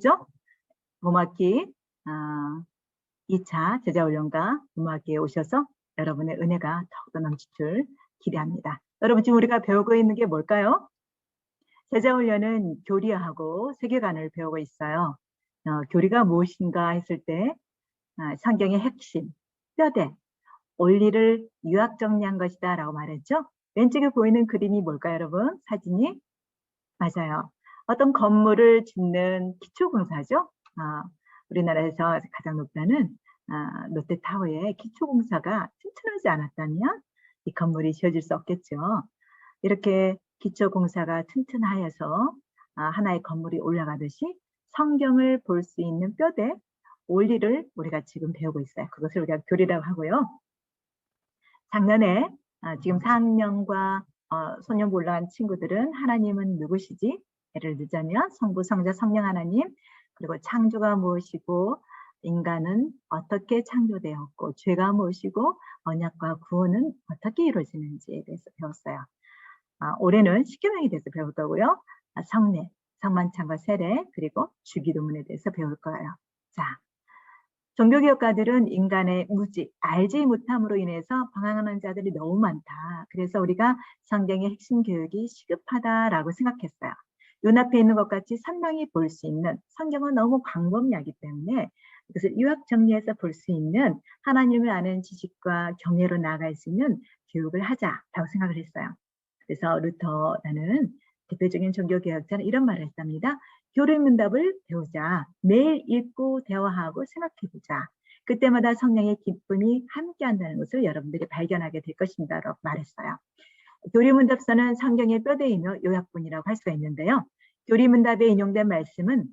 오셨죠? 봄학기 2차 제자훈련과 봄학기에 오셔서 여러분의 은혜가 더욱더 넘칠 줄 기대합니다. 여러분, 지금 우리가 배우고 있는 게 뭘까요? 제자훈련은 교리하고 세계관을 배우고 있어요. 교리가 무엇인가 했을 때 성경의 핵심, 뼈대, 원리를 유학 정리한 것이다 라고 말했죠. 왼쪽에 보이는 그림이 뭘까요, 여러분? 사진이? 맞아요. 어떤 건물을 짓는 기초공사죠. 우리나라에서 가장 높다는 롯데타워의 기초공사가 튼튼하지 않았다면 이 건물이 지어질 수 없겠죠. 이렇게 기초공사가 튼튼하여서 하나의 건물이 올라가듯이 성경을 볼 수 있는 뼈대, 원리를 우리가 지금 배우고 있어요. 그것을 우리가 교리라고 하고요. 작년에 지금 4학년과 소년부 올라간 친구들은 하나님은 누구시지? 예를 들자면 성부, 성자, 성령 하나님, 그리고 창조가 무엇이고 인간은 어떻게 창조되었고 죄가 무엇이고 언약과 구원은 어떻게 이루어지는지에 대해서 배웠어요. 올해는 십계명에 대해서 배울 거고요. 성례, 성만찬과 세례, 그리고 주기도문에 대해서 배울 거예요. 자, 종교개혁가들은 인간의 무지, 알지 못함으로 인해서 방황하는 자들이 너무 많다. 그래서 우리가 성경의 핵심 교육이 시급하다라고 생각했어요. 눈앞에 있는 것 같이 선명히 볼 수 있는, 성경은 너무 광범위하기 때문에 그것을 유학 정리해서 볼 수 있는 하나님을 아는 지식과 경외로 나아갈 수 있는 교육을 하자라고 생각을 했어요. 그래서 루터라는 대표적인 종교개혁자는 이런 말을 했답니다. 교리문답을 배우자. 매일 읽고 대화하고 생각해보자. 그때마다 성령의 기쁨이 함께한다는 것을 여러분들이 발견하게 될 것입니다. 라고 말했어요. 교리문답서는 성경의 뼈대이며 요약본이라고 할 수가 있는데요. 교리문답에 인용된 말씀은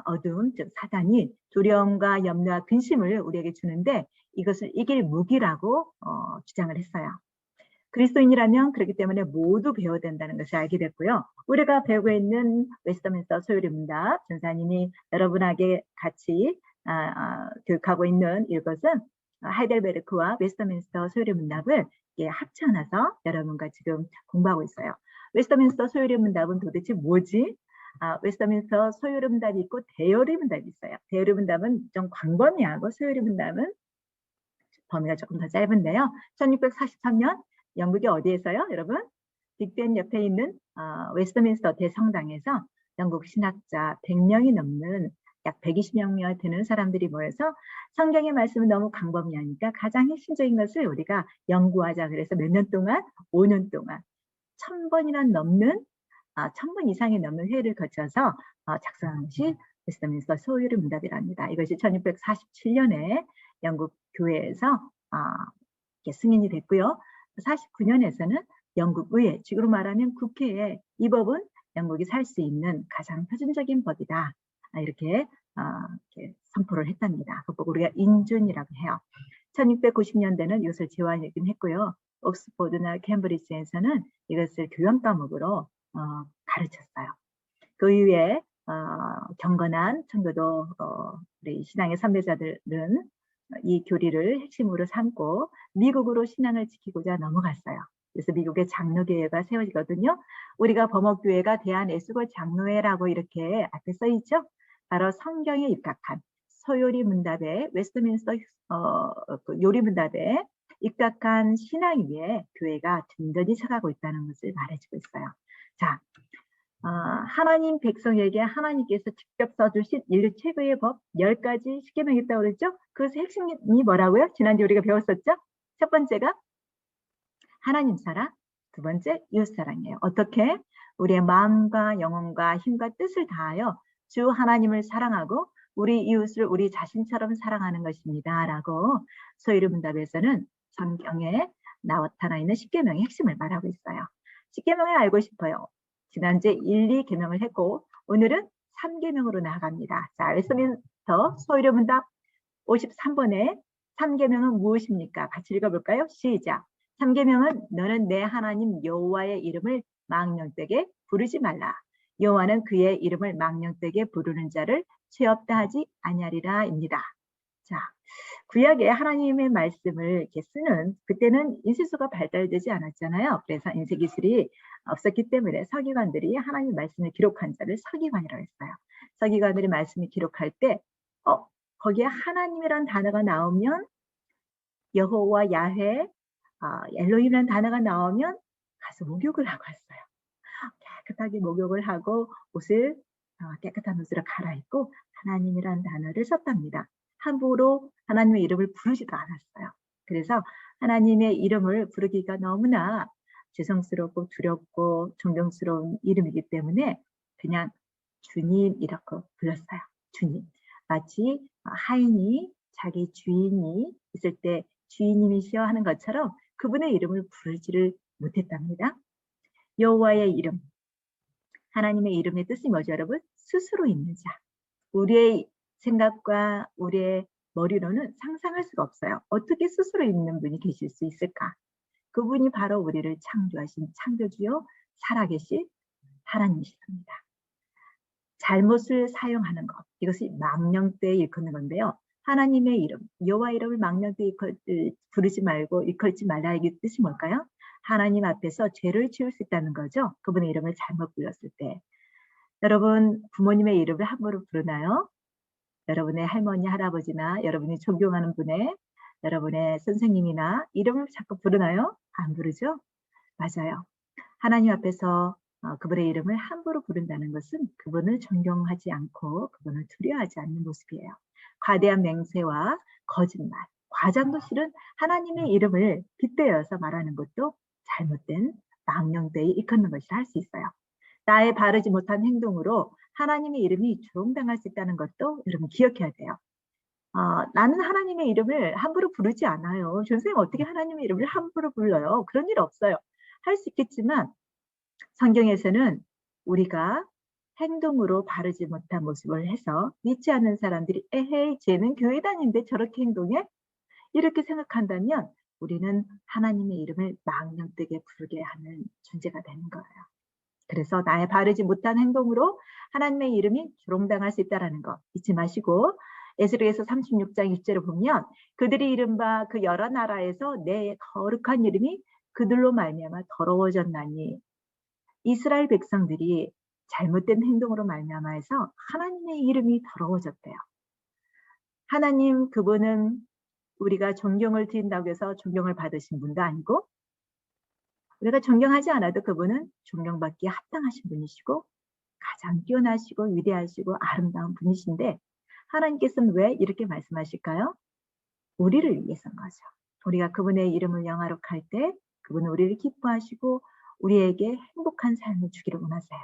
어둠, 즉 사단이 두려움과 염려와 근심을 우리에게 주는데 이것을 이길 무기라고 주장을 했어요. 그리스도인이라면 그렇기 때문에 모두 배워야 된다는 것을 알게 됐고요. 우리가 배우고 있는 웨스터민스터 소요리문답 전사님이 여러분에게 같이 교육하고 있는 이것은 하이델베르크와 웨스터민스터 소요리문답을 합쳐놔서 여러분과 지금 공부하고 있어요. 웨스터민스터 소요리문답은 도대체 뭐지? 웨스터민스터 소요리문답이 있고 대요리문답이 있어요. 대요리문답은 좀 광범위하고 소요리문답은 범위가 조금 더 짧은데요. 1643년 영국이 어디에서요, 여러분? 빅벤 옆에 있는 웨스트민스터 대성당에서 영국 신학자 100명이 넘는 약 120명이 되는 사람들이 모여서 성경의 말씀은 너무 광범위하니까 가장 핵심적인 것을 우리가 연구하자. 그래서 몇 년 동안? 5년 동안 1000번이나 넘는 1000번 이상이 넘는 회의를 거쳐서 작성한 것이 웨스트민스터 소요리문답이랍니다. 이것이 1647년에 영국 교회에서 승인이 됐고요. 49년에서는 영국 의회, 지금으로 말하면 국회에 이 법은 영국이 살 수 있는 가장 표준적인 법이다. 이렇게 선포를 했답니다. 그 법 우리가 인준이라고 해요. 1690년대는 이것을 제한하긴 했고요. 옥스포드나 캠브리지에서는 이것을 교양 과목으로 가르쳤어요. 그 이후에 경건한 청교도 우리 신앙의 선배자들은 이 교리를 핵심으로 삼고 미국으로 신앙을 지키고자 넘어갔어요. 그래서 미국의 장로교회가 세워지거든요. 우리가 범업교회가 대한예수교 장로회라고 이렇게 앞에 써 있죠. 바로 성경에 입각한 소요리문답의 웨스트민스터 요리문답에 입각한 신앙 위에 교회가 든든히 서가고 있다는 것을 말해주고 있어요. 자, 하나님 백성에게 하나님께서 직접 써주신 인류 최고의 법 10가지 십계명이 있다고 그랬죠? 그것의 핵심이 뭐라고요? 지난주에 우리가 배웠었죠? 첫 번째가 하나님 사랑, 두 번째 이웃 사랑이에요. 어떻게? 우리의 마음과 영혼과 힘과 뜻을 다하여 주 하나님을 사랑하고 우리 이웃을 우리 자신처럼 사랑하는 것입니다. 라고 소요리문답에서는 성경에 나타나 있는 십계명의 핵심을 말하고 있어요. 십계명을 알고 싶어요. 지난주에 1, 2계명을 했고 오늘은 3계명으로 나아갑니다. 자, 웨스트민스터 소요리문답 53번에 3계명은 무엇입니까? 같이 읽어볼까요? 시작. 3계명은 너는 내 하나님 여호와의 이름을 망령되게 부르지 말라. 여호와는 그의 이름을 망령되게 부르는 자를 죄 없다 하지 아니하리라 입니다. 자, 구약에 하나님의 말씀을 이렇게 쓰는 그때는 인쇄소가 발달되지 않았잖아요. 그래서 인쇄기술이 없었기 때문에 서기관들이 하나님의 말씀을 기록한 자를 서기관이라고 했어요. 서기관들이 말씀을 기록할 때 거기에 하나님이란 단어가 나오면 여호와 야훼 엘로힘이라는 단어가 나오면 가서 목욕을 하고 왔어요. 깨끗하게 목욕을 하고 옷을 깨끗한 옷으로 갈아입고 하나님이라는 단어를 썼답니다. 함부로 하나님의 이름을 부르지도 않았어요. 그래서 하나님의 이름을 부르기가 너무나 죄송스럽고 두렵고 존경스러운 이름이기 때문에 그냥 주님이라고 불렀어요. 주님. 마치 하인이 자기 주인이 있을 때 주인님이시여 하는 것처럼 그분의 이름을 부르지를 못했답니다. 여호와의 이름, 하나님의 이름의 뜻이 뭐죠, 여러분? 스스로 있는 자. 우리의 생각과 우리의 머리로는 상상할 수가 없어요. 어떻게 스스로 있는 분이 계실 수 있을까? 그분이 바로 우리를 창조하신 창조주요 살아계신 하나님이십니다. 잘못을 사용하는 것, 이것이 망령되이 일컫는 건데요. 하나님의 이름, 여호와 이름을 망령되이 부르지 말고 일컬지 말라 이 뜻이 뭘까요? 하나님 앞에서 죄를 지을 수 있다는 거죠. 그분의 이름을 잘못 불렀을 때. 여러분 부모님의 이름을 함부로 부르나요? 여러분의 할머니, 할아버지나 여러분이 존경하는 분의 여러분의 선생님이나 이름을 자꾸 부르나요? 안 부르죠? 맞아요. 하나님 앞에서 그분의 이름을 함부로 부른다는 것은 그분을 존경하지 않고 그분을 두려워하지 않는 모습이에요. 과대한 맹세와 거짓말, 과장도 실은 하나님의 이름을 빗대어서 말하는 것도 잘못된 망령되이 일컫는 것이라 할 수 있어요. 나의 바르지 못한 행동으로 하나님의 이름이 조롱당할 수 있다는 것도 여러분 기억해야 돼요. 나는 하나님의 이름을 함부로 부르지 않아요. 선생님 어떻게 하나님의 이름을 함부로 불러요? 그런 일 없어요. 할 수 있겠지만 성경에서는 우리가 행동으로 바르지 못한 모습을 해서 믿지 않는 사람들이 에헤이 쟤는 교회 다니는데 저렇게 행동해? 이렇게 생각한다면 우리는 하나님의 이름을 망령되게 부르게 하는 존재가 되는 거예요. 그래서 나의 바르지 못한 행동으로 하나님의 이름이 조롱당할 수 있다는 거 잊지 마시고 에스겔서 36장 1절을 보면 그들이 이른바 그 여러 나라에서 내 거룩한 이름이 그들로 말미암아 더러워졌나니 이스라엘 백성들이 잘못된 행동으로 말미암아서 하나님의 이름이 더러워졌대요. 하나님 그분은 우리가 존경을 드린다고 해서 존경을 받으신 분도 아니고 우리가 존경하지 않아도 그분은 존경받기에 합당하신 분이시고 가장 뛰어나시고 위대하시고 아름다운 분이신데 하나님께서는 왜 이렇게 말씀하실까요? 우리를 위해서인 거죠. 우리가 그분의 이름을 영화롭게 할 때 그분은 우리를 기뻐하시고 우리에게 행복한 삶을 주기를 원하세요.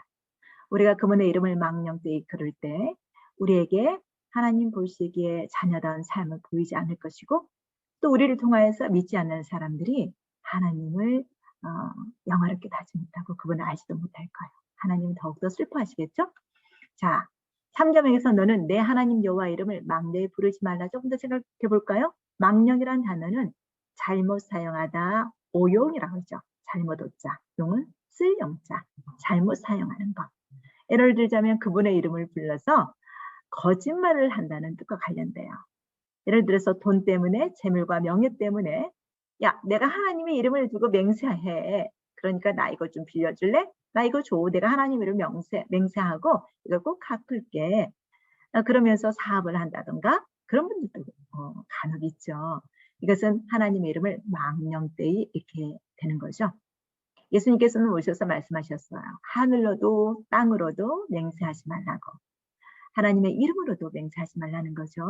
우리가 그분의 이름을 망령되이 그럴 때 우리에게 하나님 보시기에 자녀다운 삶을 보이지 않을 것이고 또 우리를 통하여서 믿지 않는 사람들이 하나님을 영화롭게 하지 못하고 그분을 알지도 못할 거예요. 하나님은 더욱더 슬퍼하시겠죠? 자, 3점에서 너는 내 하나님 여호와 이름을 망령히 부르지 말라. 조금 더 생각해 볼까요? 망령이란 단어는 잘못 사용하다, 오용이라고 하죠. 잘못 오자, 용은 쓸 영자, 잘못 사용하는 것. 예를 들자면 그분의 이름을 불러서 거짓말을 한다는 뜻과 관련돼요. 예를 들어서 돈 때문에, 재물과 명예 때문에 야, 내가 하나님의 이름을 두고 맹세해. 그러니까 나 이거 좀 빌려줄래? 나 이거 줘. 내가 하나님 이름 맹세하고 이거 꼭 갚을게. 그러면서 사업을 한다던가 그런 분들도 간혹 있죠. 이것은 하나님의 이름을 망령되이 이렇게 되는 거죠. 예수님께서는 오셔서 말씀하셨어요. 하늘로도 땅으로도 맹세하지 말라고. 하나님의 이름으로도 맹세하지 말라는 거죠.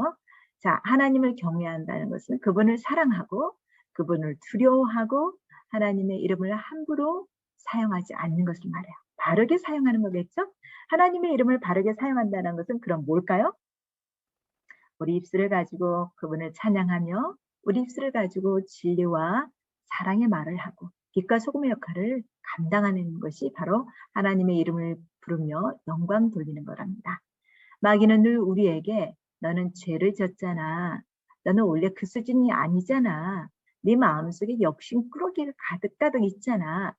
자, 하나님을 경외한다는 것은 그분을 사랑하고 그분을 두려워하고 하나님의 이름을 함부로 사용하지 않는 것을 말해요. 바르게 사용하는 거겠죠? 하나님의 이름을 바르게 사용한다는 것은 그럼 뭘까요? 우리 입술을 가지고 그분을 찬양하며 우리 입술을 가지고 진리와 사랑의 말을 하고 빛과 소금의 역할을 감당하는 것이 바로 하나님의 이름을 부르며 영광 돌리는 거랍니다. 마귀는 늘 우리에게 너는 죄를 졌잖아. 너는 원래 그 수준이 아니잖아. 네 마음속에 욕심 꾸러기가 가득가득 있잖아.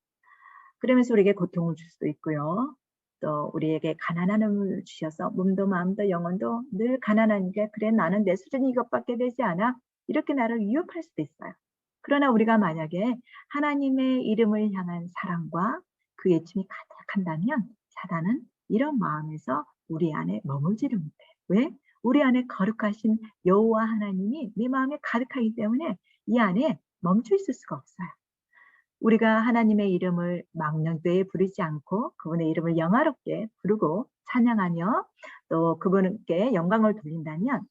그러면서 우리에게 고통을 줄 수도 있고요. 또 우리에게 가난한 힘을 주셔서 몸도 마음도 영혼도 늘 가난하니까 그래 나는 내 수준이 이것밖에 되지 않아. 이렇게 나를 위협할 수도 있어요. 그러나 우리가 만약에 하나님의 이름을 향한 사랑과 그 예침이 가득한다면 사단은 이런 마음에서 우리 안에 머물지를 못해. 왜? 우리 안에 거룩하신 여호와 하나님이 내 마음에 가득하기 때문에 이 안에 멈춰 있을 수가 없어요. 우리가 하나님의 이름을 망령되이 부르지 않고 그분의 이름을 영화롭게 부르고 찬양하며 또 그분께 영광을 돌린다면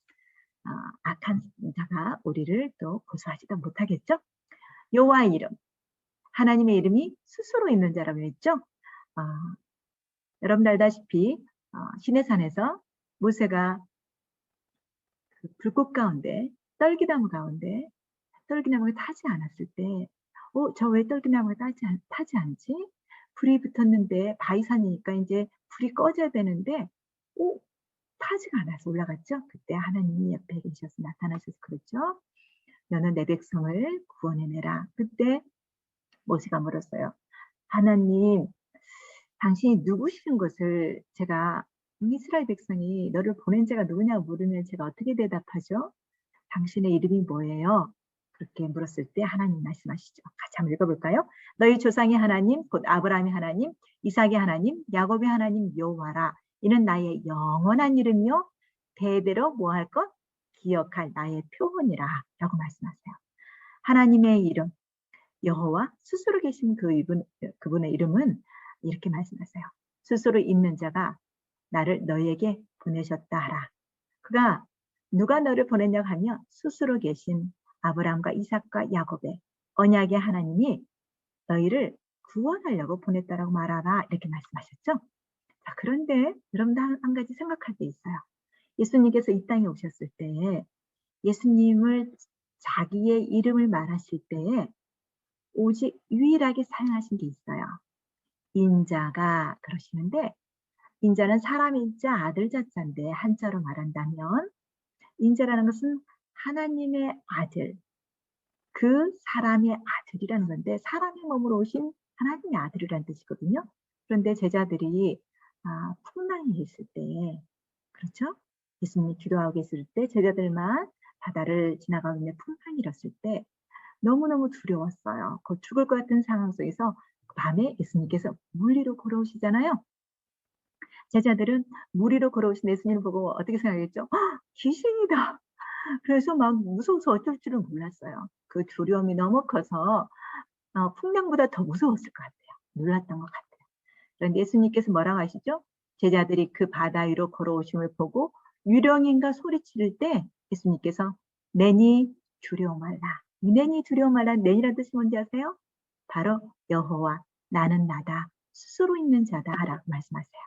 악한 자가 우리를 또 고소하지도 못하겠죠? 여호와의 이름, 하나님의 이름이 스스로 있는 자라고 했죠? 여러분 알다시피 시내산에서 모세가 그 불꽃 가운데 떨기나무 가운데 떨기나무가 타지 않았을 때 저 왜 떨기나무가 타지 않지? 불이 붙었는데 바위산이니까 이제 불이 꺼져야 되는데 타지가 않아서 올라갔죠. 그때 하나님이 옆에 계셔서 나타나셔서 그랬죠. 너는 내 백성을 구원해내라. 그때 모세가 물었어요. 하나님, 당신이 누구신 것을 제가 이스라엘 백성이 너를 보낸 자가 누구냐고 물으면 제가 어떻게 대답하죠? 당신의 이름이 뭐예요? 그렇게 물었을 때 하나님 말씀하시죠. 같이 한번 읽어볼까요? 너희 조상의 하나님, 곧 아브라함의 하나님, 이삭의 하나님, 야곱의 하나님 여호와라. 이는 나의 영원한 이름이요. 대대로 뭐 할 것? 기억할 나의 표본이라. 라고 말씀하세요. 하나님의 이름, 여호와 스스로 계신 그분의 이름은 이렇게 말씀하세요. 스스로 있는 자가 나를 너희에게 보내셨다 하라. 그가 누가 너를 보냈냐고 하면 스스로 계신 아브라함과 이삭과 야곱의 언약의 하나님이 너희를 구원하려고 보냈다라고 말하라. 이렇게 말씀하셨죠. 자, 그런데 여러분도 한 가지 생각할 게 있어요. 예수님께서 이 땅에 오셨을 때 예수님을 자기의 이름을 말하실 때에 오직 유일하게 사용하신 게 있어요. 인자가 그러시는데 인자는 사람 인자 아들 자자인데 한자로 말한다면 인자라는 것은 하나님의 아들, 그 사람의 아들이라는 건데 사람의 몸으로 오신 하나님의 아들이라는 뜻이거든요. 그런데 제자들이 풍랑이 있을 때 그렇죠? 예수님이 기도하고 계실 때 제자들만 바다를 지나가고 있는 풍랑이 일었을 때 너무너무 두려웠어요. 곧 죽을 것 같은 상황 속에서 밤에 예수님께서 물 위로 걸어오시잖아요. 제자들은 물 위로 걸어오신 예수님을 보고 어떻게 생각했죠? 귀신이다. 그래서 막 무서워서 어쩔 줄을 몰랐어요. 그 두려움이 너무 커서 풍랑보다 더 무서웠을 것 같아요. 놀랐던 것 같아요. 그런데 예수님께서 뭐라고 하시죠? 제자들이 그 바다 위로 걸어오심을 보고 유령인가 소리칠 때 예수님께서 내니 두려워 말라. 이 내니 두려워 말라. 내니라는 뜻이 뭔지 아세요? 바로 여호와 나는 나다. 스스로 있는 자다 라고 말씀하세요.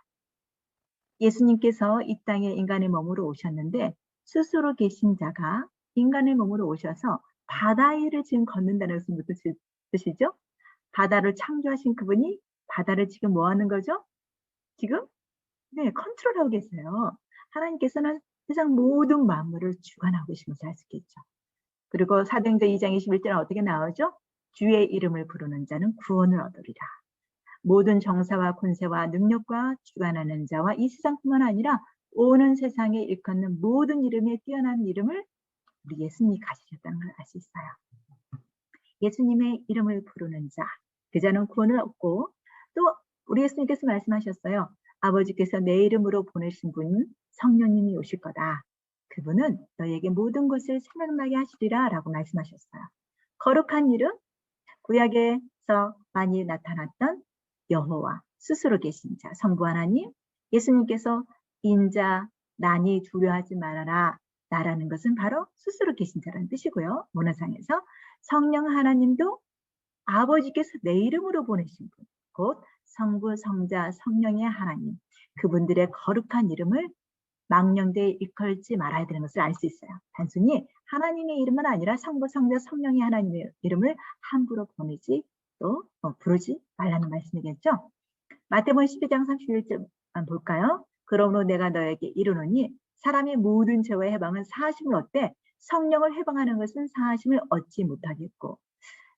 예수님께서 이 땅에 인간의 몸으로 오셨는데 스스로 계신 자가 인간의 몸으로 오셔서 바다 위를 지금 걷는다는 것은 무슨 뜻이죠? 바다를 창조하신 그분이 바다를 지금 뭐 하는 거죠? 지금 네, 컨트롤하고 계세요. 하나님께서는 세상 모든 만물을 주관하고 계신 것을 알 수 있겠죠. 그리고 사도행전 2장 21절은 어떻게 나오죠? 주의 이름을 부르는 자는 구원을 얻으리라. 모든 정사와 권세와 능력과 주관하는 자와 이 세상뿐만 아니라 오는 세상에 일컫는 모든 이름에 뛰어난 이름을 우리 예수님이 가지셨다는 걸 알 수 있어요. 예수님의 이름을 부르는 자, 그 자는 구원을 얻고 또 우리 예수님께서 말씀하셨어요. 아버지께서 내 이름으로 보내신 분 성령님이 오실 거다. 그분은 너에게 모든 것을 생각나게 하시리라 라고 말씀하셨어요. 거룩한 이름, 구약에서 많이 나타났던 여호와, 스스로 계신 자, 성부 하나님, 예수님께서 인자, 난이 두려워하지 말아라. 나라는 것은 바로 스스로 계신 자라는 뜻이고요. 문화상에서 성령 하나님도 아버지께서 내 이름으로 보내신 분, 곧 성부, 성자, 성령의 하나님, 그분들의 거룩한 이름을 망령되이 일컬지 말아야 되는 것을 알 수 있어요. 단순히 하나님의 이름은 아니라 성부, 성자, 성령의 하나님의 이름을 함부로 보내지 또 부르지 말라는 말씀이겠죠. 마태복음 12장 31절 볼까요? 그러므로 내가 너에게 이르노니 사람의 모든 죄와 해방은 사하심을 얻되 성령을 해방하는 것은 사하심을 얻지 못하겠고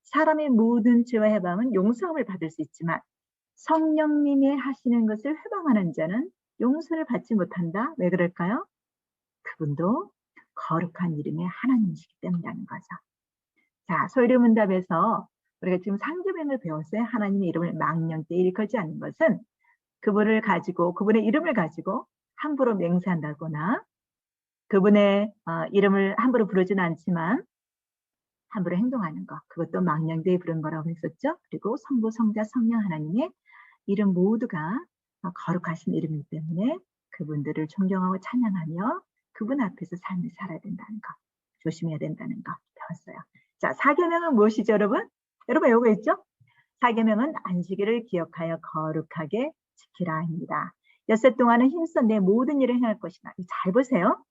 사람의 모든 죄와 해방은 용서함을 받을 수 있지만 성령님이 하시는 것을 해방하는 자는 용서를 받지 못한다. 왜 그럴까요? 그분도 거룩한 이름의 하나님이시기 때문이라는 거죠. 자, 소유문답에서 우리가 지금 상계명을 배웠어요. 하나님의 이름을 망령되이 일컬지 않는 것은 그분을 가지고 그분의 이름을 가지고 함부로 맹세한다거나 그분의 이름을 함부로 부르지는 않지만 함부로 행동하는 것, 그것도 망령되이 부른 거라고 했었죠. 그리고 성부, 성자, 성령 하나님의 이름 모두가 거룩하신 이름이기 때문에 그분들을 존경하고 찬양하며 그분 앞에서 삶을 살아야 된다는 것, 조심해야 된다는 것 배웠어요. 자, 사계명은 무엇이죠, 여러분? 여러분 외우고 있죠? 사계명은 안식일을 기억하여 거룩하게 지키라입니다. 엿새 동안은 힘써 내 모든 일을 행할 것이다. 잘 보세요.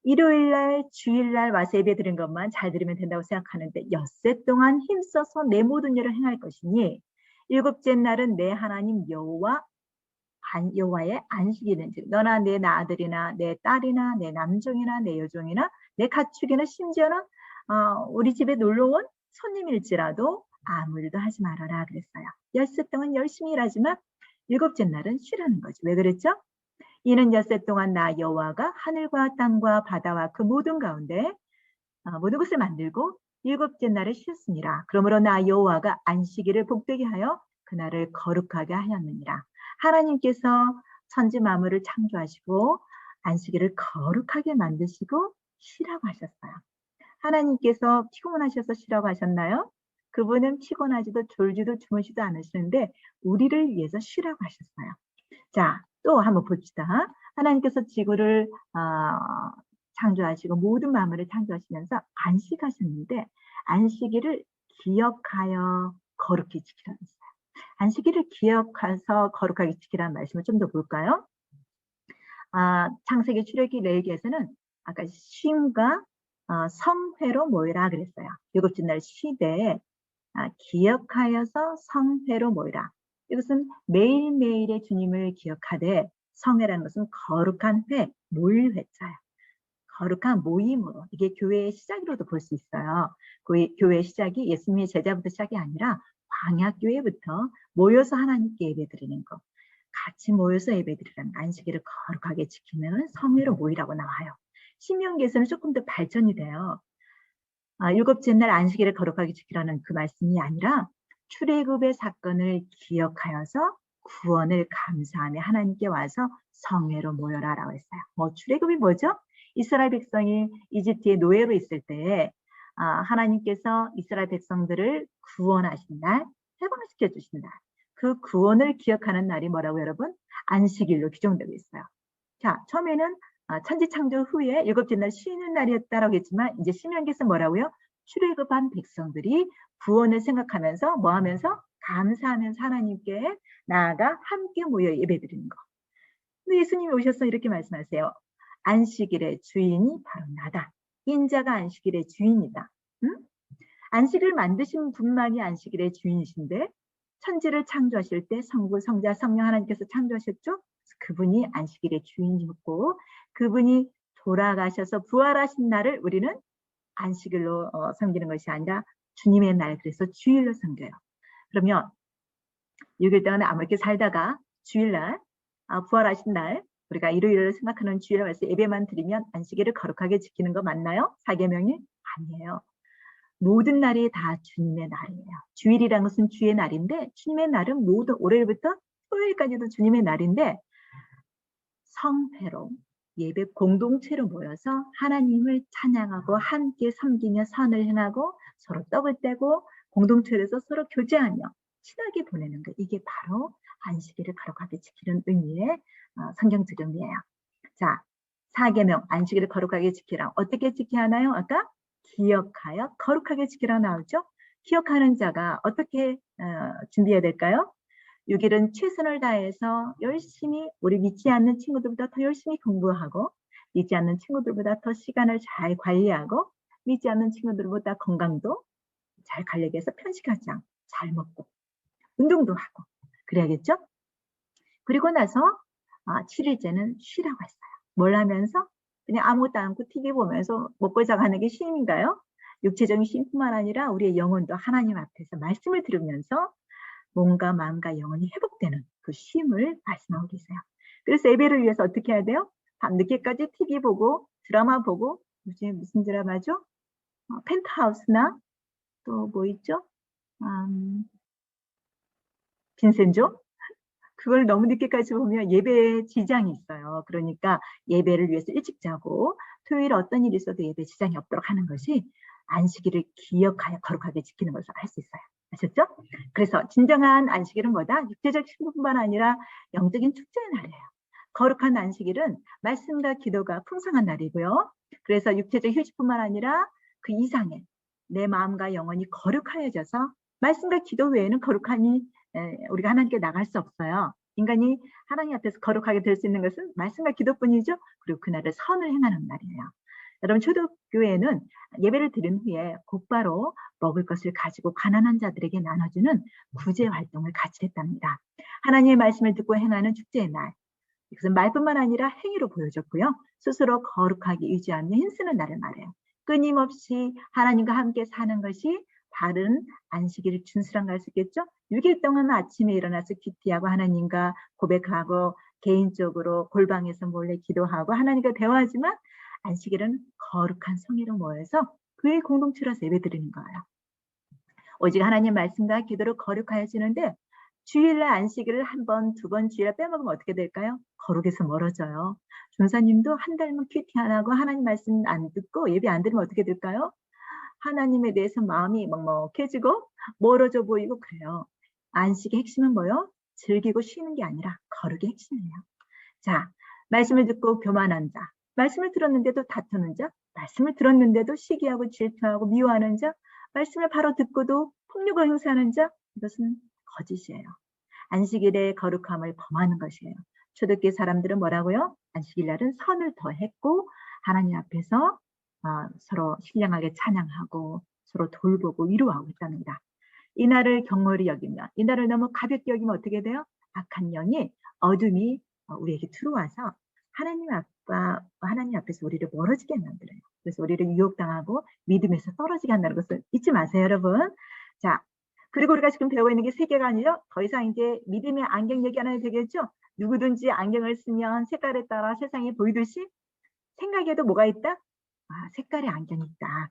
일요일날, 주일날 와서 예배 드린 것만 잘 들으면 된다고 생각하는데 엿새 동안 힘써서 내 모든 일을 행할 것이니 일곱째 날은 내 하나님 여호와의 안식일은 즉 너나 내 아들이나 내 딸이나 내 남종이나 내 여종이나 내 가축이나 심지어는 우리 집에 놀러온 손님일지라도 아무 일도 하지 말아라 그랬어요. 엿새 동안 열심히 일하지만 일곱째 날은 쉬라는 거죠. 왜 그랬죠? 이는 엿새 동안 나 여호와가 하늘과 땅과 바다와 그 모든 가운데 모든 것을 만들고 일곱째 날을 쉬었으니라. 그러므로 나 여호와가 안식일을 복되게 하여 그날을 거룩하게 하였느니라. 하나님께서 천지 만물을 창조하시고 안식일을 거룩하게 만드시고 쉬라고 하셨어요. 하나님께서 피곤하셔서 쉬라고 하셨나요? 그분은 피곤하지도 졸지도 주무시도 않으시는데 우리를 위해서 쉬라고 하셨어요. 자, 또 한번 봅시다. 하나님께서 지구를 창조하시고 모든 만물을 창조하시면서 안식하셨는데 안식일을 기억하여 거룩히 지키라고 했어요. 안식일을 기억해서 거룩하게 지키라는 말씀을 좀 더 볼까요? 창세기 출애굽기 레위기에서는 아까 쉼과 성회로 모이라 그랬어요. 일곱째 날 쉬되 기억하여서 성회로 모이라. 이것은 매일매일의 주님을 기억하되 성회라는 것은 거룩한 회, 모일 회자예요. 거룩한 모임으로 이게 교회의 시작으로도 볼 수 있어요. 교회의 시작이 예수님의 제자부터 시작이 아니라 광야교회부터 모여서 하나님께 예배드리는 것. 같이 모여서 예배드리라는 안식일을 거룩하게 지키면 성회로 모이라고 나와요. 신명기에서는 조금 더 발전이 돼요. 일곱째 날 안식일을 거룩하게 지키라는 그 말씀이 아니라 출애굽의 사건을 기억하여서 구원을 감사하며 하나님께 와서 성회로 모여라라고 했어요. 출애굽이 뭐죠? 이스라엘 백성이 이집트의 노예로 있을 때 하나님께서 이스라엘 백성들을 구원하신 날, 해방시켜 주신 날, 그 구원을 기억하는 날이 뭐라고 여러분? 안식일로 규정되고 있어요. 자, 처음에는 천지창조 후에 일곱째 날 쉬는 날이었다라고 했지만 이제 신명기에서 뭐라고요? 출애굽한 백성들이 구원을 생각하면서 뭐 하면서 감사하면서 하나님께 나아가 함께 모여 예배드리는 거. 근데 예수님이 오셔서 이렇게 말씀하세요. 안식일의 주인이 바로 나다. 인자가 안식일의 주인이다. 응? 안식을 만드신 분만이 안식일의 주인이신데 천지를 창조하실 때 성부, 성자, 성령 하나님께서 창조하셨죠? 그분이 안식일의 주인이었고 그분이 돌아가셔서 부활하신 날을 우리는 안식일로 섬기는 것이 아니라 주님의 날, 그래서 주일로 섬겨요. 그러면 6일 동안 아무렇게 살다가 주일날 부활하신 날 우리가 일요일을 생각하는 주일에 와서 예배만 드리면 안식일을 거룩하게 지키는 거 맞나요? 사계명이? 아니에요. 모든 날이 다 주님의 날이에요. 주일이라는 것은 주의 날인데 주님의 날은 모두 월요일부터 토요일까지도 주님의 날인데 성회로 예배 공동체로 모여서 하나님을 찬양하고 함께 섬기며 선을 행하고 서로 떡을 떼고 공동체에서 서로 교제하며 친하게 보내는 것. 이게 바로 안식일을 거룩하게 지키는 의미의 성경 지름이에요. 자, 사계명 안식일을 거룩하게 지키라. 어떻게 지켜야 하나요? 아까 기억하여 거룩하게 지키라 나오죠. 기억하는 자가 어떻게 준비해야 될까요? 6일은 최선을 다해서 열심히 우리 믿지 않는 친구들보다 더 열심히 공부하고 믿지 않는 친구들보다 더 시간을 잘 관리하고 믿지 않는 친구들보다 건강도 잘 관리하기 위해서 편식하지 않고 잘 먹고 운동도 하고 그래야겠죠? 그리고 나서 7일째는 쉬라고 했어요. 뭘 하면서? 그냥 아무것도 않고 TV 보면서 먹고 자가는 게 쉼인가요? 육체적인 쉼뿐만 아니라 우리의 영혼도 하나님 앞에서 말씀을 들으면서 몸과 마음과 영혼이 회복되는 그 쉼을 말씀하고 계세요. 그래서 예배를 위해서 어떻게 해야 돼요? 밤늦게까지 TV 보고 드라마 보고 요즘 무슨 드라마죠? 펜트하우스나 또 뭐 있죠? 빈센조? 그걸 너무 늦게까지 보면 예배에 지장이 있어요. 그러니까 예배를 위해서 일찍 자고 토요일 어떤 일이 있어도 예배에 지장이 없도록 하는 것이 안식일을 기억하여 거룩하게 지키는 것을 할 수 있어요. 아셨죠? 그래서 진정한 안식일은 뭐다? 육체적 신분뿐만 아니라 영적인 축제의 날이에요. 거룩한 안식일은 말씀과 기도가 풍성한 날이고요. 그래서 육체적 휴식뿐만 아니라 그 이상의 내 마음과 영혼이 거룩하여져서 말씀과 기도 외에는 거룩하니 우리가 하나님께 나갈 수 없어요. 인간이 하나님 앞에서 거룩하게 될 수 있는 것은 말씀과 기도뿐이죠. 그리고 그날을 선을 행하는 날이에요. 여러분 초대교회는 예배를 드린 후에 곧바로 먹을 것을 가지고 가난한 자들에게 나눠주는 구제 활동을 같이 했답니다. 하나님의 말씀을 듣고 행하는 축제의 날. 이것은 말뿐만 아니라 행위로 보여줬고요. 스스로 거룩하게 유지하며 힘쓰는 날을 말해요. 끊임없이 하나님과 함께 사는 것이 바른 안식일을 준수한가 할 수 있겠죠. 6일 동안 아침에 일어나서 큐티하고 하나님과 고백하고 개인적으로 골방에서 몰래 기도하고 하나님과 대화하지만 안식일은 거룩한 성회로 모여서 교회 공동체로서 예배드리는 거예요. 오직 하나님 말씀과 기도를 거룩하여지는데 주일날 안식일을 한 번, 두 번 주일날 빼먹으면 어떻게 될까요? 거룩에서 멀어져요. 전사님도 한 달만 큐티 안 하고 하나님 말씀 안 듣고 예배 안 들으면 어떻게 될까요? 하나님에 대해서 마음이 먹먹해지고 멀어져 보이고 그래요. 안식의 핵심은 뭐요? 즐기고 쉬는 게 아니라 거룩의 핵심이에요. 자, 말씀을 듣고 교만한 자, 말씀을 들었는데도 다투는 자, 말씀을 들었는데도 시기하고 질투하고 미워하는 자, 말씀을 바로 듣고도 폭력을 행사하는 자, 이것은 거짓이에요. 안식일의 거룩함을 범하는 것이에요. 초대교회 사람들은 뭐라고요? 안식일 날은 선을 더했고 하나님 앞에서 서로 신령하게 찬양하고 서로 돌보고 위로하고 있답니다. 이 날을 경홀히 여기면, 이 날을 너무 가볍게 여기면 어떻게 돼요? 악한 영이 어둠이 우리에게 들어와서 하나님 앞에서 우리를 멀어지게 만들어요. 그래서 우리를 유혹당하고 믿음에서 떨어지게 한다는 것을 잊지 마세요, 여러분. 자, 그리고 우리가 지금 배우고 있는 게 세계관이죠. 더 이상 이제 믿음의 안경 얘기 안 해도 되겠죠? 누구든지 안경을 쓰면 색깔에 따라 세상이 보이듯이 생각에도 뭐가 있다? 색깔의 안경이 있다.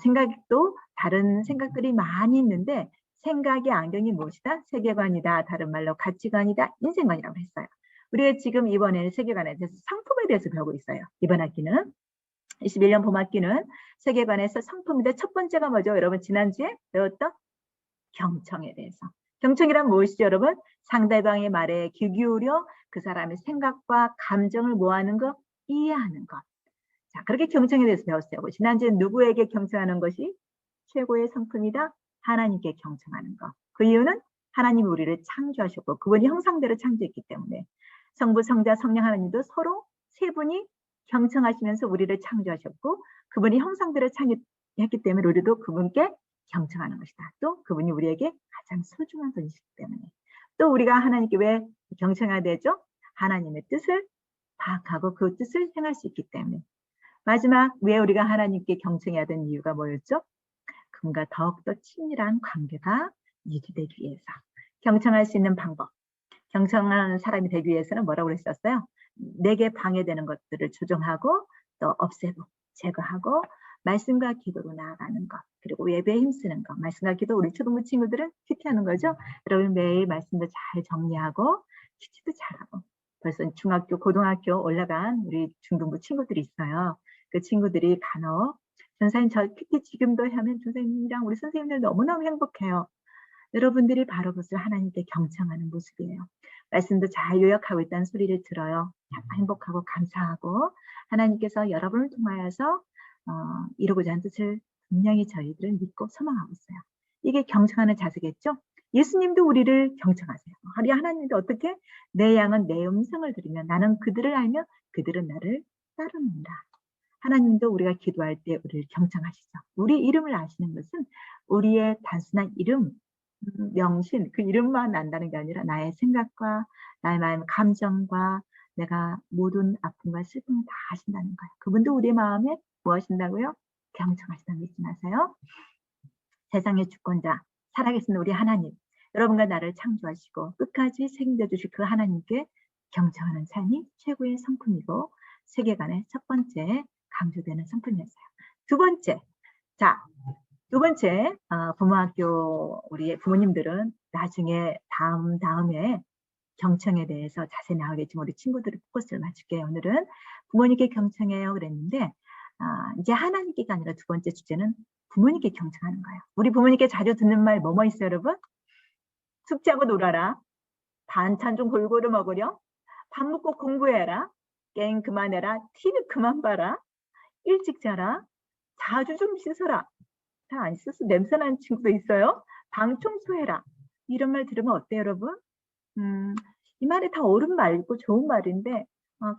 생각도 다른 생각들이 많이 있는데 생각의 안경이 무엇이다? 세계관이다. 다른 말로 가치관이다. 인생관이라고 했어요. 우리가 지금 이번에 세계관에 대해서 상품에 대해서 배우고 있어요. 이번 학기는 21년 봄학기는 세계관에서 상품인데 첫 번째가 뭐죠? 여러분 지난주에 배웠던 경청에 대해서. 경청이란 무엇이죠, 여러분? 상대방의 말에 귀 기울여 그 사람의 생각과 감정을 모아하는 것, 이해하는 것. 자, 그렇게 경청에 대해서 배웠어요. 지난주에 누구에게 경청하는 것이 최고의 성품이다? 하나님께 경청하는 것. 그 이유는 하나님이 우리를 창조하셨고 그분이 형상대로 창조했기 때문에 성부, 성자, 성령 하나님도 서로 세 분이 경청하시면서 우리를 창조하셨고 그분이 형상대로 창조했기 때문에 우리도 그분께 경청하는 것이다. 또 그분이 우리에게 가장 소중한 분이시기 때문에 또 우리가 하나님께 왜 경청해야 되죠? 하나님의 뜻을 파악하고 그 뜻을 행할 수 있기 때문에. 마지막 왜 우리가 하나님께 경청해야 되는 이유가 뭐였죠? 그분과 더욱더 친밀한 관계가 유지되기 위해서. 경청할 수 있는 방법. 경청하는 사람이 되기 위해서는 뭐라고 그랬었어요? 내게 방해되는 것들을 조정하고 또 없애고 제거하고 말씀과 기도로 나아가는 것. 그리고 예배에 힘쓰는 것. 말씀과 기도 우리 초등부 친구들은 큐티하는 거죠. 여러분 매일 말씀도 잘 정리하고 큐티도 잘하고 벌써 중학교, 고등학교 올라간 우리 중등부 친구들이 있어요. 그 친구들이 간혹 전사님 저 큐티 지금도 하면 전사님이랑 우리 선생님들 너무너무 행복해요. 여러분들이 바로 그것을 하나님께 경청하는 모습이에요. 말씀도 잘 요약하고 있다는 소리를 들어요. 행복하고 감사하고 하나님께서 여러분을 통하여서 이루고자 하는 뜻을 분명히 저희들은 믿고 소망하고 있어요. 이게 경청하는 자세겠죠? 예수님도 우리를 경청하세요. 우리 하나님도 어떻게? 내 양은 내 음성을 들으며 나는 그들을 알며 그들은 나를 따르는다. 하나님도 우리가 기도할 때 우리를 경청하시죠. 우리 이름을 아시는 것은 우리의 단순한 이름, 명신, 그 이름만 안다는 게 아니라 나의 생각과 나의 마음, 감정과 내가 모든 아픔과 슬픔을 다 아신다는 거예요. 그분도 우리의 마음에 뭐 하신다고요? 경청하신다는 거 잊지 마세요. 세상의 주권자, 살아계신 우리 하나님, 여러분과 나를 창조하시고 끝까지 책임져 주실 그 하나님께 경청하는 삶이 최고의 성품이고 세계관의 첫 번째 강조되는 성품이었어요. 두 번째, 자, 두 번째, 부모학교 우리 부모님들은 나중에 다음에 경청에 대해서 자세히 나오겠지만 우리 친구들이 포커스를 맞출게요. 오늘은 부모님께 경청해요 그랬는데 이제 하나님께가 아니라 두 번째 주제는 부모님께 경청하는 거예요. 우리 부모님께 자주 듣는 말 뭐뭐 있어요, 여러분? 숙제하고 놀아라. 반찬 좀 골고루 먹으렴. 밥 먹고 공부해라. 게임 그만해라. TV 그만 봐라. 일찍 자라. 자주 좀 씻어라. 다 안 씻어서 냄새나는 친구도 있어요. 방 청소해라. 이런 말 들으면 어때요, 여러분? 이 말이 다 옳은 말이고 좋은 말인데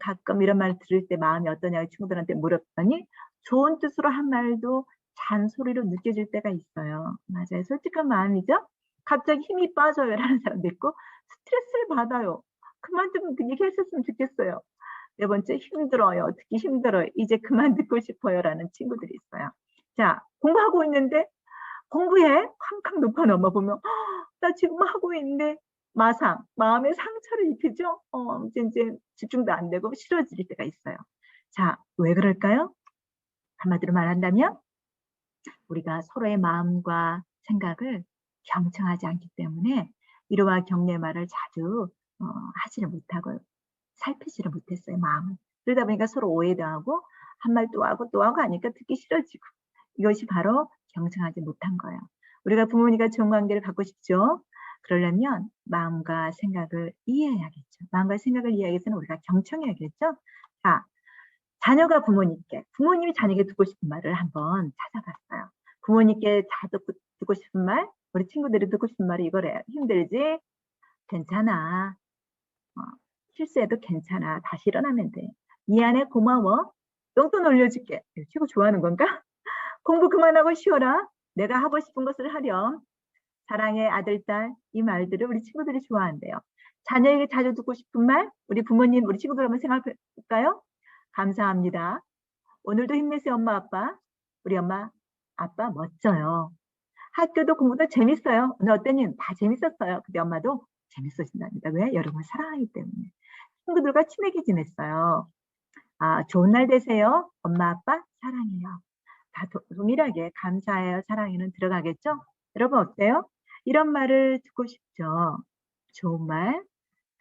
가끔 이런 말 들을 때 마음이 어떠냐고 친구들한테 물었더니 좋은 뜻으로 한 말도 잔소리로 느껴질 때가 있어요. 맞아요. 솔직한 마음이죠. 갑자기 힘이 빠져요 라는 사람도 있고 스트레스를 받아요. 그만 좀 얘기했었으면 좋겠어요. 네 번째 힘들어요. 듣기 힘들어요. 이제 그만 듣고 싶어요 라는 친구들이 있어요. 자, 공부하고 있는데 공부해 쾅쾅 높아는 엄마 보면 나 지금 하고 있는데 마상, 마음의 상처를 입히죠. 이제 집중도 안 되고 싫어질 때가 있어요. 자, 왜 그럴까요? 한마디로 말한다면 우리가 서로의 마음과 생각을 경청하지 않기 때문에 위로와 격려의 말을 자주 하지를 못하고 살피지를 못했어요, 마음을. 그러다 보니까 서로 오해도 하고 한 말 또 하고 또 하고 하니까 듣기 싫어지고 이것이 바로 경청하지 못한 거예요. 우리가 부모님과 좋은 관계를 갖고 싶죠. 그러려면 마음과 생각을 이해해야겠죠. 마음과 생각을 이해하기 위해서는 우리가 경청해야겠죠. 자, 자녀가 부모님께, 부모님이 자녀에게 듣고 싶은 말을 한번 찾아봤어요. 부모님께 듣고 싶은 말, 우리 친구들이 듣고 싶은 말이 이거래요. 힘들지? 괜찮아. 실수해도 괜찮아. 다시 일어나면 돼. 미안해, 고마워. 용돈 올려줄게. 친구 좋아하는 건가? 공부 그만하고 쉬어라. 내가 하고 싶은 것을 하렴. 사랑해, 아들, 딸. 이 말들을 우리 친구들이 좋아한대요. 자녀에게 자주 듣고 싶은 말, 우리 부모님, 우리 친구들 한번 생각해 볼까요? 감사합니다. 오늘도 힘내세요, 엄마, 아빠. 우리 엄마, 아빠 멋져요. 학교도 공부도 재밌어요. 오늘 어땠니? 다 재밌었어요. 근데 엄마도 재밌어진답니다. 왜? 여러분을 사랑하기 때문에. 친구들과 친하게 지냈어요. 좋은 날 되세요. 엄마, 아빠 사랑해요. 다 동일하게 감사해요, 사랑해는 들어가겠죠? 여러분 어때요? 이런 말을 듣고 싶죠? 좋은 말.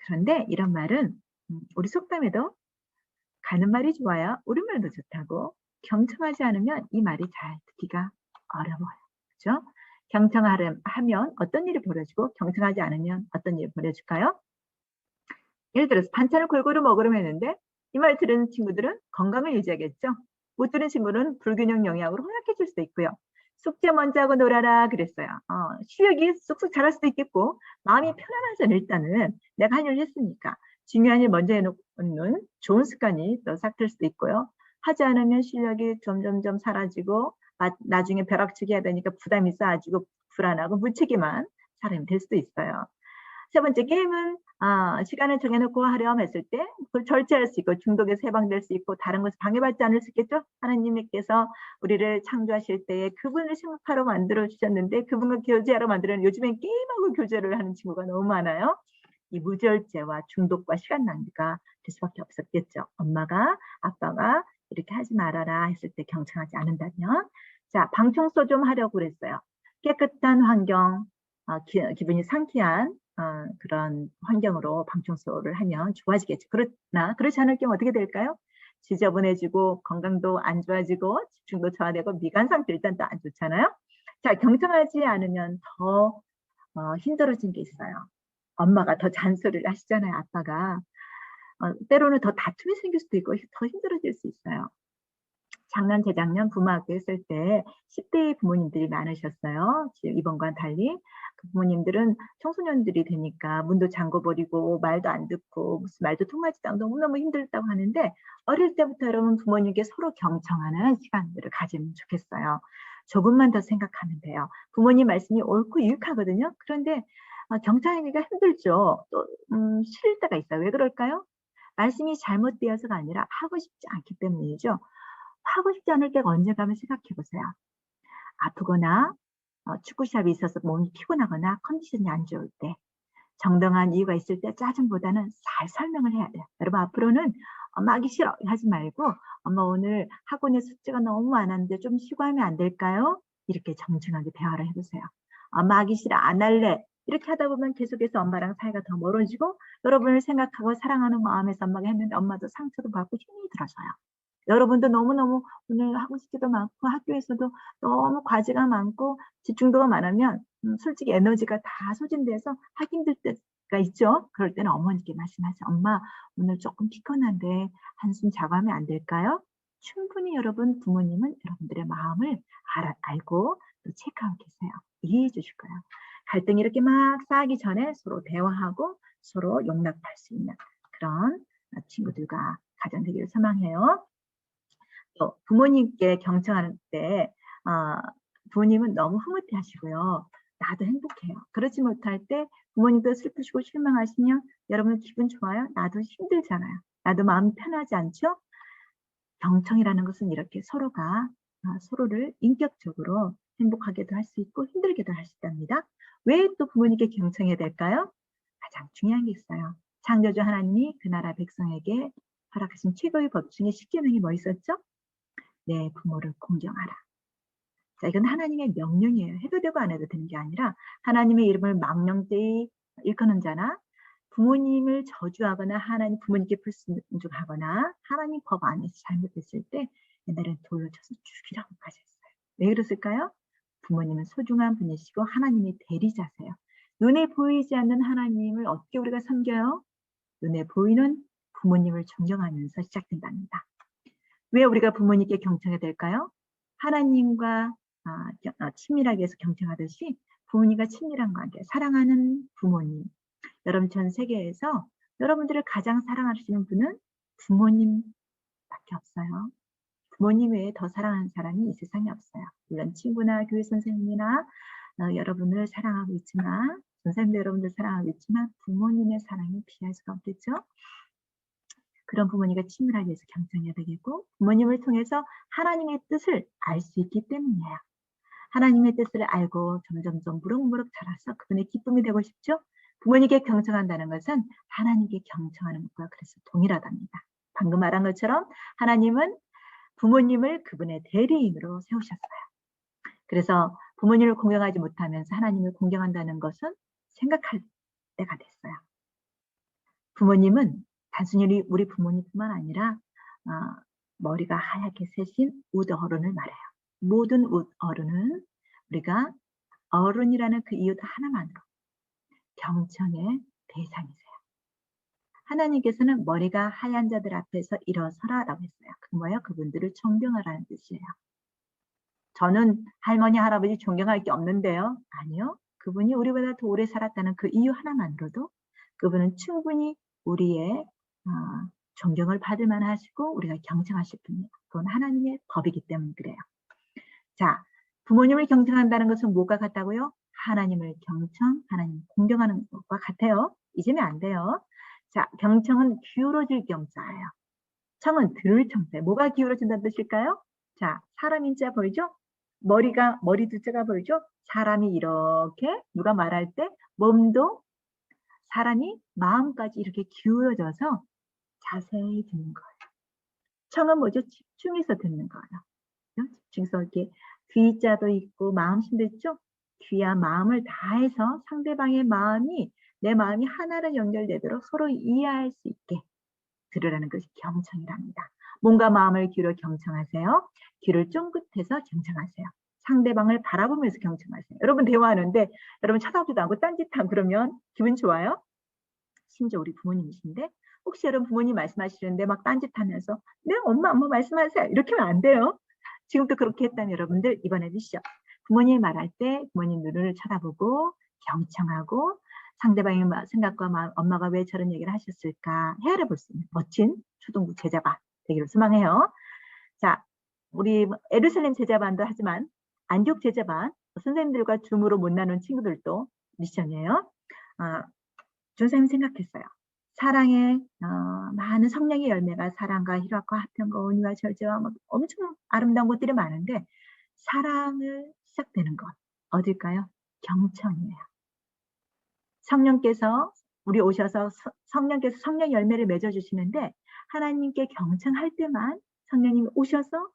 그런데 이런 말은 우리 속담에도 가는 말이 좋아야 옳은 말도 좋다고 경청하지 않으면 이 말이 잘 듣기가 어려워요. 그죠? 경청하면 어떤 일이 벌어지고 경청하지 않으면 어떤 일이 벌어질까요? 예를 들어서 반찬을 골고루 먹으려고 했는데 이 말 들은 친구들은 건강을 유지하겠죠. 못 들은 친구는 불균형 영양으로 허약해질 수도 있고요. 숙제 먼저 하고 놀아라 그랬어요. 실력이 쑥쑥 자랄 수도 있겠고 마음이 편안하잖아요. 일단은 내가 한 일을 했으니까 중요한 일 먼저 해놓는 좋은 습관이 또 싹틀 수도 있고요. 하지 않으면 실력이 점점점 사라지고 나중에 벼락치기 해야 되니까 부담이 쌓아지고 불안하고 무책임한 사람이 될 수도 있어요. 세 번째 게임은 시간을 정해놓고 하렴 했을 때 그걸 절제할 수 있고 중독에서 해방될 수 있고 다른 것을 방해받지 않을 수 있겠죠. 하나님께서 우리를 창조하실 때에 그분을 생각하러 만들어 주셨는데 그분과 교제하러 만들어는 요즘엔 게임하고 교제를 하는 친구가 너무 많아요. 이 무절제와 중독과 시간 낭비가 될 수밖에 없었겠죠. 엄마가 아빠가 이렇게 하지 말아라 했을 때 경청하지 않는다면 자, 방 청소 좀 하려고 그랬어요. 깨끗한 환경, 기분이 상쾌한 그런 환경으로 방 청소를 하면 좋아지겠죠. 그러나 그렇지 않을 경우 어떻게 될까요? 지저분해지고 건강도 안 좋아지고 집중도 저하되고 미간 상태 일단 또 안 좋잖아요. 자, 경청하지 않으면 더 힘들어진 게 있어요. 엄마가 더 잔소리를 하시잖아요. 아빠가. 때로는 더 다툼이 생길 수도 있고 더 힘들어질 수 있어요. 작년, 재작년 부모학교 했을 때 10대 부모님들이 많으셨어요. 이번과는 달리. 그 부모님들은 청소년들이 되니까 문도 잠궈버리고 말도 안 듣고 무슨 말도 통하지도 않고 너무너무 힘들다고 하는데 어릴 때부터 여러분 부모님께 서로 경청하는 시간들을 가지면 좋겠어요. 조금만 더 생각하면 돼요. 부모님 말씀이 옳고 유익하거든요. 그런데 경청하기가 힘들죠. 또 싫을 때가 있어요. 왜 그럴까요? 말씀이 잘못되어서가 아니라 하고 싶지 않기 때문이죠. 하고 싶지 않을 때가 언제가 하면 생각해 보세요. 아프거나 축구 시합이 있어서 몸이 피곤하거나 컨디션이 안 좋을 때 정당한 이유가 있을 때 짜증보다는 잘 설명을 해야 돼요. 여러분 앞으로는 엄마 하기 싫어 하지 말고 엄마 오늘 학원에 숙제가 너무 많았는데 좀 쉬고 하면 안 될까요? 이렇게 정중하게 대화를 해보세요. 엄마 하기 싫어 안 할래 이렇게 하다 보면 계속해서 엄마랑 사이가 더 멀어지고 여러분을 생각하고 사랑하는 마음에서 엄마가 했는데 엄마도 상처도 받고 힘이 들어서요. 여러분도 너무너무 오늘 하고 싶기도 많고 학교에서도 너무 과제가 많고 집중도가 많으면 솔직히 에너지가 다 소진돼서 하기 힘들 때가 있죠. 그럴 때는 어머니께 말씀하세요. "엄마 오늘 조금 피곤한데 한숨 자고 하면 안 될까요?" 충분히 여러분 부모님은 여러분들의 마음을 알고 또 체크하고 계세요. 이해해 주실 거예요. 갈등이 이렇게 막 쌓이기 전에 서로 대화하고 서로 용납할 수 있는 그런 친구들과 가정 되기를 소망해요. 또 부모님께 경청하는 때 부모님은 너무 흐뭇해 하시고요. 나도 행복해요. 그렇지 못할 때 부모님도 슬프시고 실망하시면 여러분 기분 좋아요? 나도 힘들잖아요. 나도 마음이 편하지 않죠? 경청이라는 것은 이렇게 서로가 서로를 인격적으로 행복하게도 할 수 있고 힘들게도 할 수 있답니다. 왜 또 부모님께 경청해야 될까요? 가장 중요한 게 있어요. 창조주 하나님이 그 나라 백성에게 허락하신 최고의 법 중에 10계명이 뭐 있었죠? 내 부모를 공경하라. 자, 이건 하나님의 명령이에요. 해도 되고 안 해도 되는 게 아니라 하나님의 이름을 망령되이 일컫는 자나 부모님을 저주하거나 하나님 부모님께 불순종하거나 하나님 법 안에서 잘못했을 때 옛날엔 돌로 쳐서 죽이라고까지 했어요. 왜 그랬을까요? 부모님은 소중한 분이시고 하나님의 대리자세요. 눈에 보이지 않는 하나님을 어떻게 우리가 섬겨요? 눈에 보이는 부모님을 존경하면서 시작된답니다. 왜 우리가 부모님께 경청해야 될까요? 하나님과 친밀하게 해서 경청하듯이 부모님과 친밀한 관계, 사랑하는 부모님. 여러분 전 세계에서 여러분들을 가장 사랑하시는 분은 부모님밖에 없어요. 부모님 외에 더 사랑하는 사람이 이 세상에 없어요. 물론 친구나 교회 선생님이나 여러분을 사랑하고 있지만 선생님도 여러분들 사랑하고 있지만 부모님의 사랑이 비할 수가 없겠죠. 그런 부모님과 친밀하게 해서 경청해야 되겠고 부모님을 통해서 하나님의 뜻을 알 수 있기 때문이에요. 하나님의 뜻을 알고 점점점 무럭무럭 자라서 그분의 기쁨이 되고 싶죠. 부모님께 경청한다는 것은 하나님께 경청하는 것과 그래서 동일하답니다. 방금 말한 것처럼 하나님은 부모님을 그분의 대리인으로 세우셨어요. 그래서 부모님을 공경하지 못하면서 하나님을 공경한다는 것은 생각할 때가 됐어요. 부모님은 단순히 우리 부모님뿐만 아니라 머리가 하얗게 새신 웃 어른을 말해요. 모든 웃 어른은 우리가 어른이라는 그 이유 하나만으로 경청의 대상이세요. 하나님께서는 머리가 하얀 자들 앞에서 일어서라라고 했어요. 그 뭐예요? 그분들을 존경하라는 뜻이에요. 저는 할머니, 할아버지 존경할 게 없는데요. 아니요. 그분이 우리보다 더 오래 살았다는 그 이유 하나만으로도 그분은 충분히 우리의 존경을 받을 만하시고 우리가 경청하실 분이에요. 그건 하나님의 법이기 때문에 그래요. 자, 부모님을 경청한다는 것은 뭐가 같다고요? 하나님을 하나님을 공경하는 것과 같아요. 잊으면 안 돼요. 자, 경청은 기울어질 경자예요. 청은 들을 청자예요. 뭐가 기울어진다는 뜻일까요? 자, 사람 인자 보이죠? 머리 두째가 보이죠? 사람이 이렇게 누가 말할 때 몸도 사람이 마음까지 이렇게 기울어져서 자세히 듣는 거예요. 청은 뭐죠? 집중해서 듣는 거예요. 집중해서 이렇게 귀자도 있고 마음심도 있죠? 귀와 마음을 다해서 상대방의 마음이 내 마음이 하나로 연결되도록 서로 이해할 수 있게 들으라는 것이 경청이랍니다. 몸과 마음을 기울여 경청하세요. 귀를 쫑긋해서 경청하세요. 상대방을 바라보면서 경청하세요. 여러분 대화하는데 여러분 쳐다보지도 않고 딴짓하고 그러면 기분 좋아요? 심지어 우리 부모님이신데 혹시 여러분 부모님 말씀하시는데 막 딴짓하면서 네 엄마 말씀하세요. 이렇게 하면 안 돼요. 지금도 그렇게 했다면 여러분들 이번에 주시죠. 부모님이 말할 때 부모님 눈을 쳐다보고 경청하고 상대방의 생각과 마음, 엄마가 왜 저런 얘기를 하셨을까 헤아려 볼 수 있는 멋진 초등부 제자반 되기를 소망해요. 자, 우리 예루살렘 제자반도 하지만 안디옥 제자반 선생님들과 줌으로 못 나눈 친구들도 미션이에요. 준쌤 생각했어요. 사랑의 많은 성령의 열매가 사랑과 희락과 화평과 온유와 절제와 엄청 아름다운 것들이 많은데 사랑을 시작되는 것 어딜까요? 경청이에요. 성령께서 우리 오셔서 성령께서 성령 열매를 맺어주시는데 하나님께 경청할 때만 성령님이 오셔서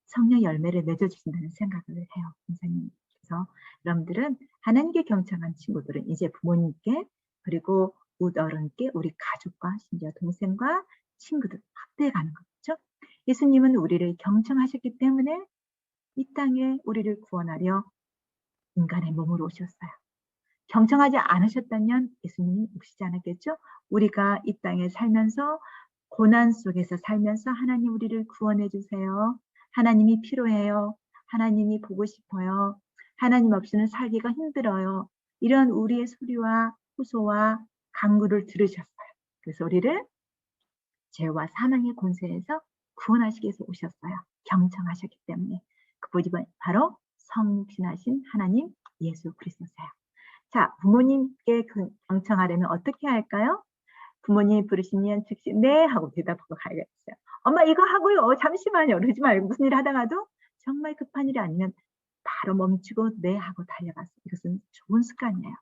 성령 열매를 맺어주신다는 생각을 해요. 선생님께서 그래서 여러분들은 하나님께 경청한 친구들은 이제 부모님께 그리고 웃어른께 우리 가족과 심지어 동생과 친구들 확대해 가는 거죠. 예수님은 우리를 경청하셨기 때문에 이 땅에 우리를 구원하려 인간의 몸으로 오셨어요. 경청하지 않으셨다면 예수님이 오시지 않았겠죠? 우리가 이 땅에 살면서 고난 속에서 살면서 하나님 우리를 구원해 주세요. 하나님이 필요해요. 하나님이 보고 싶어요. 하나님 없이는 살기가 힘들어요. 이런 우리의 소리와 호소와 간구를 들으셨어요. 그래서 우리를 죄와 사망의 권세에서 구원하시기 위해서 오셨어요. 경청하셨기 때문에. 그분이 바로 성신하신 하나님 예수 그리스도세요. 자, 부모님께 경청하려면 어떻게 할까요? 부모님이 부르시면 즉시 네 하고 대답하고 가야겠어요. 엄마 이거 하고요. 잠시만요. 그러지 말고 무슨 일 하다가도 정말 급한 일이 아니면 바로 멈추고 네 하고 달려갔어요. 이것은 좋은 습관이에요.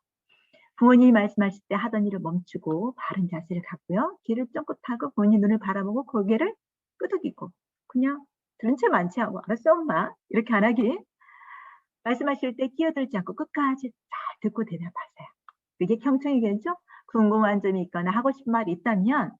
부모님이 말씀하실 때 하던 일을 멈추고 바른 자세를 갖고요. 귀를 쫑긋하고 부모님 눈을 바라보고 고개를 끄덕이고 그냥 들은 채 많지 하고 알았어 엄마 이렇게 안 하기. 말씀하실 때 끼어들지 않고 끝까지 잘 듣고 대답하세요. 그게 경청이겠죠? 궁금한 점이 있거나 하고 싶은 말이 있다면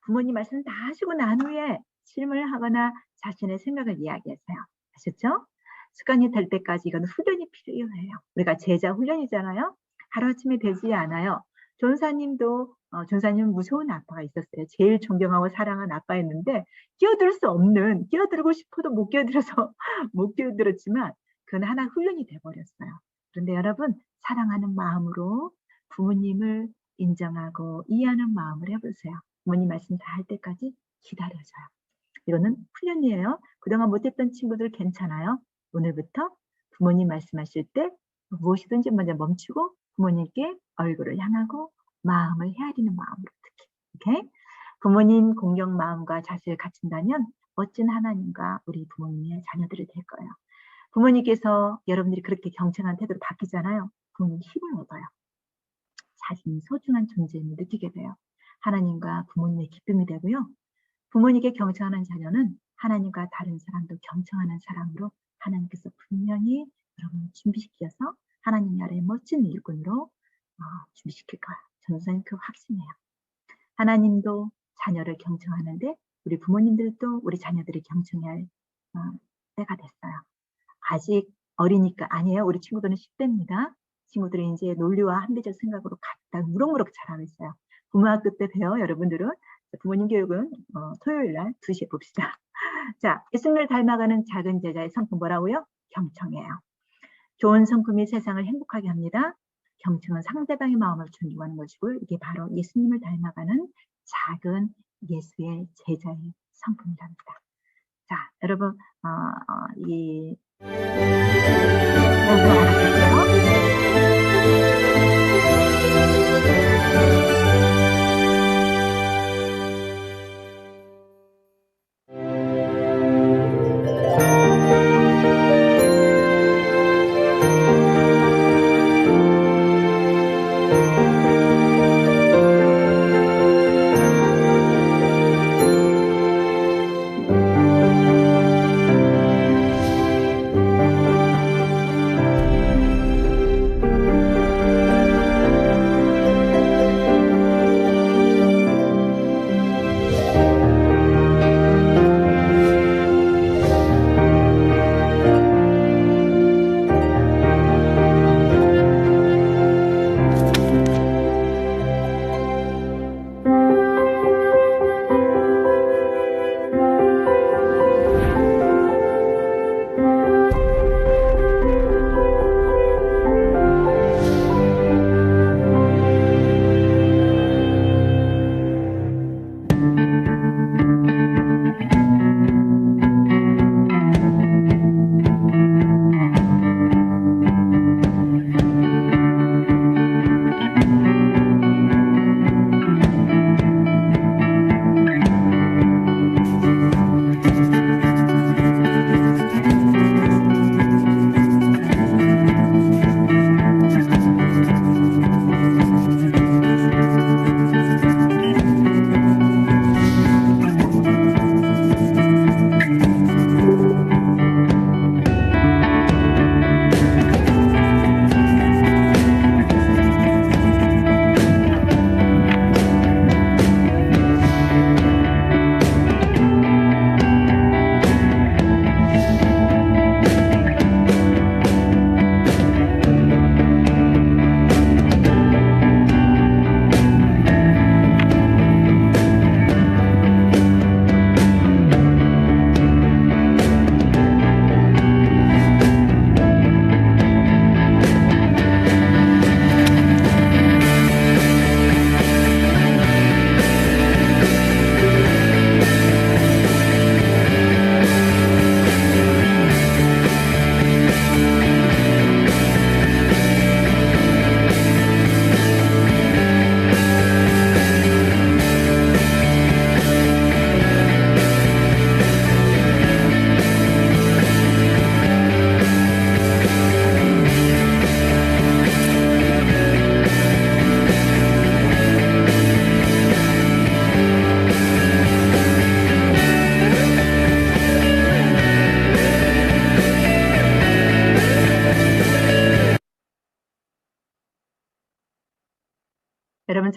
부모님 말씀 다 하시고 난 후에 질문을 하거나 자신의 생각을 이야기하세요. 아셨죠? 습관이 될 때까지 이건 훈련이 필요해요. 우리가 제자 훈련이잖아요. 하루아침에 되지 않아요. 전사님도 전사님은 무서운 아빠가 있었어요. 제일 존경하고 사랑하는 아빠였는데 끼어들 수 없는 끼어들고 싶어도 못 끼어들어서 못 끼어들었지만 그건 하나 훈련이 돼버렸어요. 그런데 여러분 사랑하는 마음으로 부모님을 인정하고 이해하는 마음을 해보세요. 부모님 말씀 다 할 때까지 기다려줘요. 이거는 훈련이에요. 그동안 못했던 친구들 괜찮아요. 오늘부터 부모님 말씀하실 때 무엇이든지 먼저 멈추고 부모님께 얼굴을 향하고 마음을 헤아리는 마음으로 특히 이렇게 부모님 공경 마음과 자세를 갖춘다면 멋진 하나님과 우리 부모님의 자녀들이 될 거예요. 부모님께서 여러분들이 그렇게 경청한 태도로 바뀌잖아요. 부모님 힘을 얻어요. 자신이 소중한 존재임을 느끼게 돼요. 하나님과 부모님의 기쁨이 되고요. 부모님께 경청하는 자녀는 하나님과 다른 사람도 경청하는 사람으로 하나님께서 분명히 여러분을 준비시켜서 하나님 나라의 멋진 일꾼으로 준비시킬 거예요. 저는 그 확신해요. 하나님도 자녀를 경청하는데 우리 부모님들도 우리 자녀들이 경청해야 할 때가 됐어요. 아직 어리니까 아니에요. 우리 친구들은 10대입니다. 친구들이 이제 논리와 합리적 생각으로 각각 무럭무럭 자라고 있어요. 부모학교 때 봬요. 여러분들은 부모님 교육은 토요일 날 2시에 봅시다. 자, 예수님을 닮아가는 작은 제자의 성품 뭐라고요? 경청이에요. 좋은 성품이 세상을 행복하게 합니다. 경청은 상대방의 마음을 존중하는 것이고 이게 바로 예수님을 닮아가는 작은 예수의 제자의 성품이랍니다. 자, 여러분 이 공부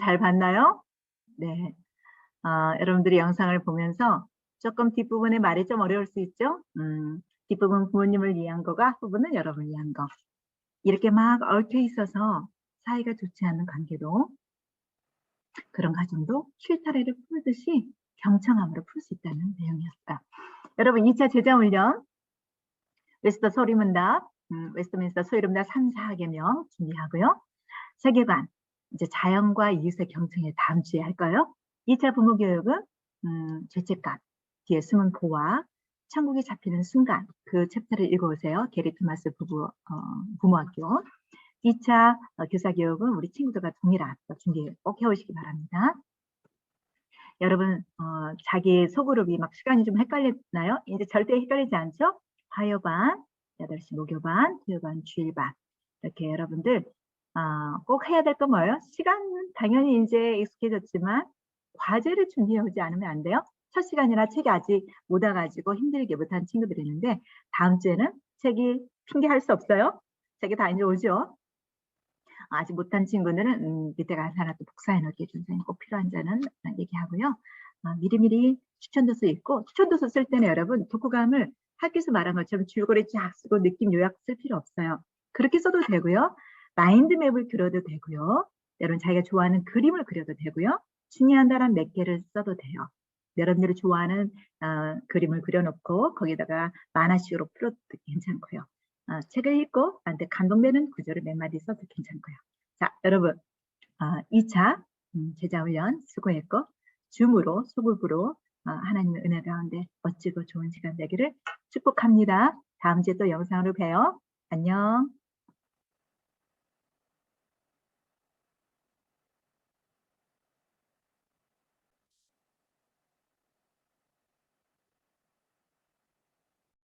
잘 봤나요? 네. 여러분들이 영상을 보면서 조금 뒷부분의 말이 좀 어려울 수 있죠? 뒷부분 부모님을 위한 거가 후부는 여러분을 위한 거. 이렇게 막 얽혀 있어서 사이가 좋지 않은 관계도 그런 가정도 실타래를 풀듯이 경청함으로 풀 수 있다는 내용이었다. 여러분 2차 제자 훈련 웨스터 소리문답, 웨스트민스터 소리문답 3, 4개명 준비하고요. 세계관, 이제 자연과 이웃의 경청에 다음 주에 할까요? 2차 부모 교육은 죄책감, 뒤에 숨은 보화, 천국이 잡히는 순간 그 챕터를 읽어오세요. 게리 토마스 부모학교. 2차 교사 교육은 우리 친구들과 동일한 준비 꼭 해오시기 바랍니다. 여러분 자기 소그룹이 막 시간이 좀 헷갈렸나요? 이제 절대 헷갈리지 않죠? 화요반, 8시 목요반, 토요반, 주일반 이렇게 여러분들 꼭 해야 될 건 뭐예요? 시간은 당연히 이제 익숙해졌지만 과제를 준비해 오지 않으면 안 돼요. 첫 시간이나 책이 아직 못 와가지고 힘들게 못한 친구들이 있는데 다음 주에는 책이 핑계할 수 없어요. 책이 다 이제 오죠. 아직 못한 친구들은 밑에 가서 하나 또 복사해 놓을게 준선이 꼭 필요한 자는 얘기하고요. 미리미리 추천도서 읽고 추천도서 쓸 때는 여러분 독후감을 학교에서 말한 것처럼 줄거리 쫙 쓰고 느낌 요약 쓸 필요 없어요. 그렇게 써도 되고요. 마인드맵을 그려도 되고요. 여러분 자기가 좋아하는 그림을 그려도 되고요. 중요한 단어 몇 개를 써도 돼요. 여러분들이 좋아하는 그림을 그려놓고 거기다가 만화식으로 풀어도 괜찮고요. 책을 읽고 나한테 감동되는 구절을 몇 마디 써도 괜찮고요. 자, 여러분 2차 제자훈련 수고했고 줌으로 소극으로 하나님의 은혜 가운데 멋지고 좋은 시간 되기를 축복합니다. 다음 주에 또 영상으로 봬요. 안녕.